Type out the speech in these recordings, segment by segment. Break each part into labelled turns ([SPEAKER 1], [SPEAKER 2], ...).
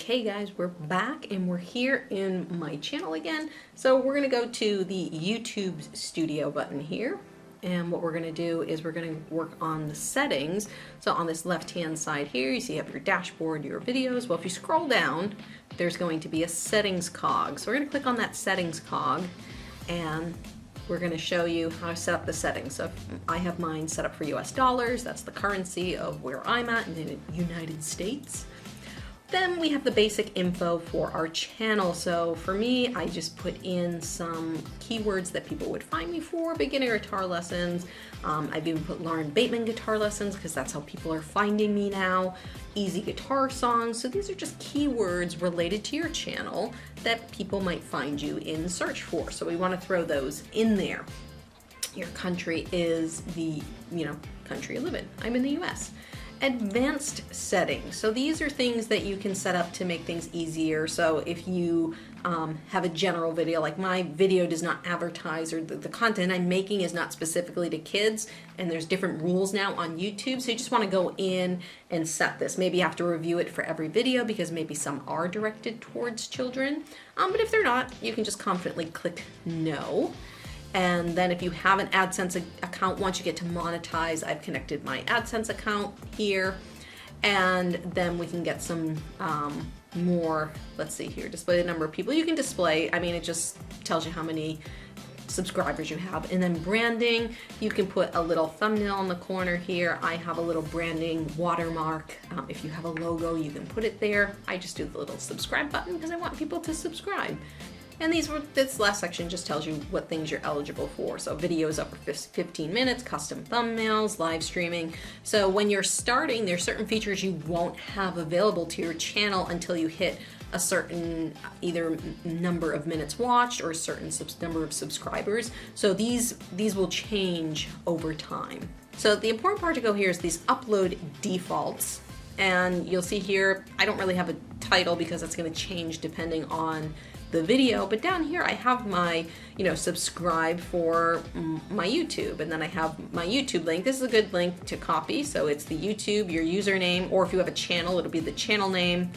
[SPEAKER 1] Okay guys, we're back and we're here in my channel again. So we're going to go to the YouTube studio button here. And what we're going to do is we're going to work on the settings. So on this left hand side here, you see you have your dashboard, your videos. Well, if you scroll down, there's going to be a settings cog. So we're going to click on that settings cog and we're going to show you how to set up the settings. So I have mine set up for US dollars. That's the currency of where I'm at in the United States. Then we have the basic info for our channel. So for me, I just put in some keywords that people would find me for: beginner guitar lessons. I've even put Lauren Bateman guitar lessons because that's how people are finding me now. Easy guitar songs. So these are just keywords related to your channel that people might find you in search for. So we want to throw those in there. Your country is the, country you live in. I'm in the US. Advanced settings. So these are things that you can set up to make things easier. So if you have a general video, like my video does not advertise, or the content I'm making is not specifically to kids, and there's different rules now on YouTube. So you just want to go in and set this. Maybe you have to review it for every video because maybe some are directed towards children. But if they're not, you can just confidently click no. And then if you have an AdSense account, once you get to monetize, I've connected my AdSense account here. And then we can get some more, let's see here, display the number of people you can display. I mean, it just tells you how many subscribers you have. And then branding, you can put a little thumbnail in the corner here. I have a little branding watermark. If you have a logo, you can put it there. I just do the little subscribe button because I want people to subscribe. And this last section just tells you what things you're eligible for. So videos up for 15 minutes, custom thumbnails, live streaming. So when you're starting, there's certain features you won't have available to your channel until you hit a certain either number of minutes watched or a certain number of subscribers. So these will change over time. So the important part to go here is these upload defaults. And you'll see here, I don't really have a title because it's going to change depending on the video, but down here I have my, subscribe for my YouTube, and then I have my YouTube link. This is a good link to copy. So it's the YouTube, your username, or if you have a channel, it'll be the channel name,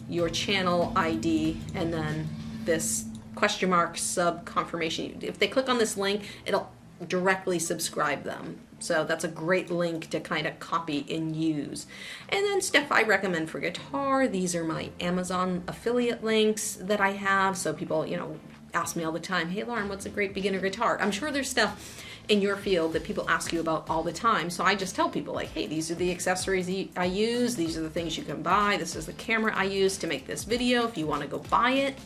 [SPEAKER 1] your channel ID, and then this question mark sub confirmation. If they click on this link, it'll directly subscribe them. So that's a great link to kind of copy and use. And then stuff I recommend for guitar. These are my Amazon affiliate links that I have. So people, ask me all the time, hey Lauren, what's a great beginner guitar? I'm sure there's stuff in your field that people ask you about all the time. So I just tell people like, hey, these are the accessories I use. These are the things you can buy. This is the camera I use to make this video. If you want to go buy it,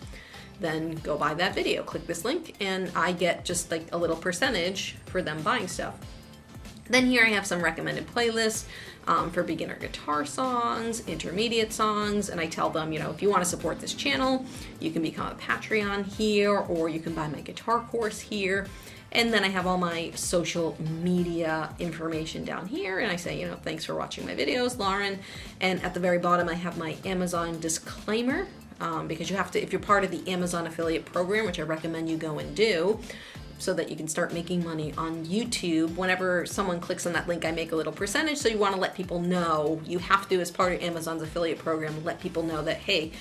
[SPEAKER 1] then go buy that video. Click this link and I get just like a little percentage for them buying stuff. Then here I have some recommended playlists for beginner guitar songs, intermediate songs, and I tell them, if you want to support this channel, you can become a Patreon here, or you can buy my guitar course here. And then I have all my social media information down here, and I say, thanks for watching my videos, Lauren. And at the very bottom, I have my Amazon disclaimer, because you have to, if you're part of the Amazon affiliate program, which I recommend you go and do, so that you can start making money on YouTube. Whenever someone clicks on that link, I make a little percentage. So you want to let people know, you have to, as part of Amazon's affiliate program, let people know that, hey,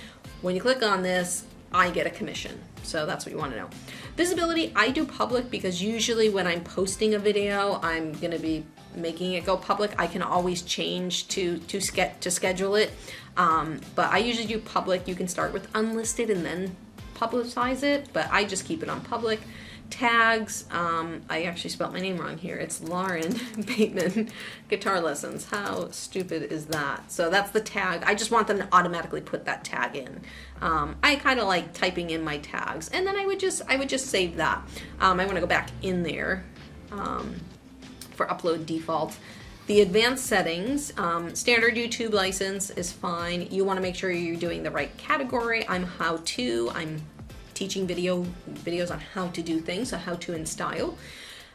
[SPEAKER 1] when you click on this, I get a commission. So that's what you want to know. Visibility, I do public because usually when I'm posting a video, I'm going to be making it go public. I can always change to schedule it. But I usually do public. You can start with unlisted and then publicize it, but I just keep it on public. Tags, I actually spelled my name wrong here. It's Lauren Bateman Guitar Lessons. How stupid is that? So that's the tag. I just want them to automatically put that tag in. I kind of like typing in my tags, and then I would just save that. I want to go back in there for upload default. The advanced settings, standard YouTube license is fine. You want to make sure you're doing the right category. I'm how-to. I'm teaching videos on how to do things, so how to in style.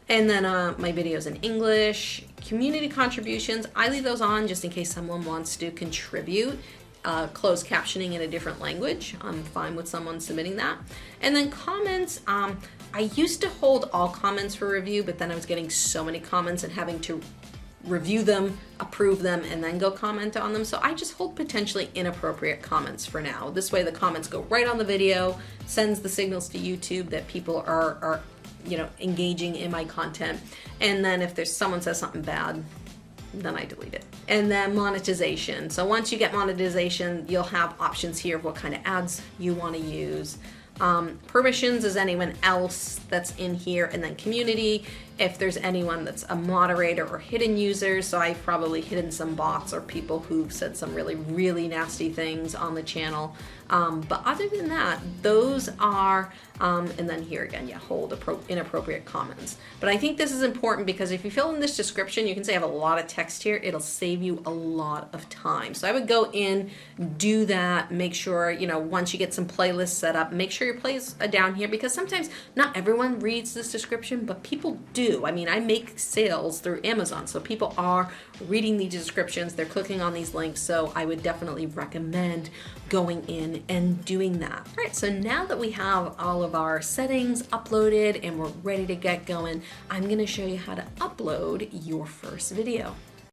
[SPEAKER 1] And then my videos in English. Community contributions, I leave those on just in case someone wants to contribute. Closed captioning in a different language, I'm fine with someone submitting that. And then comments, I used to hold all comments for review, but then I was getting so many comments and having to review them, approve them, and then go comment on them. So I just hold potentially inappropriate comments for now. This way the comments go right on the video, sends the signals to YouTube that people are engaging in my content. And then if there's someone says something bad, then I delete it. And then monetization. So once you get monetization, you'll have options here of what kind of ads you want to use. Permissions is anyone else that's in here, and then community, if there's anyone that's a moderator or hidden users. So I've probably hidden some bots or people who've said some really nasty things on the channel. But other than that, those are, and then here again, hold inappropriate comments. But I think this is important because if you fill in this description, you can say I have a lot of text here. It'll save you a lot of time. So I would go in, do that, make sure, once you get some playlists set up, make sure your plays are down here, because sometimes not everyone reads this description, but people do. I mean, I make sales through Amazon, so people are reading these descriptions, they're clicking on these links, so I would definitely recommend going in and doing that. All right, so now that we have all of our settings uploaded and we're ready to get going, I'm gonna show you how to upload your first video.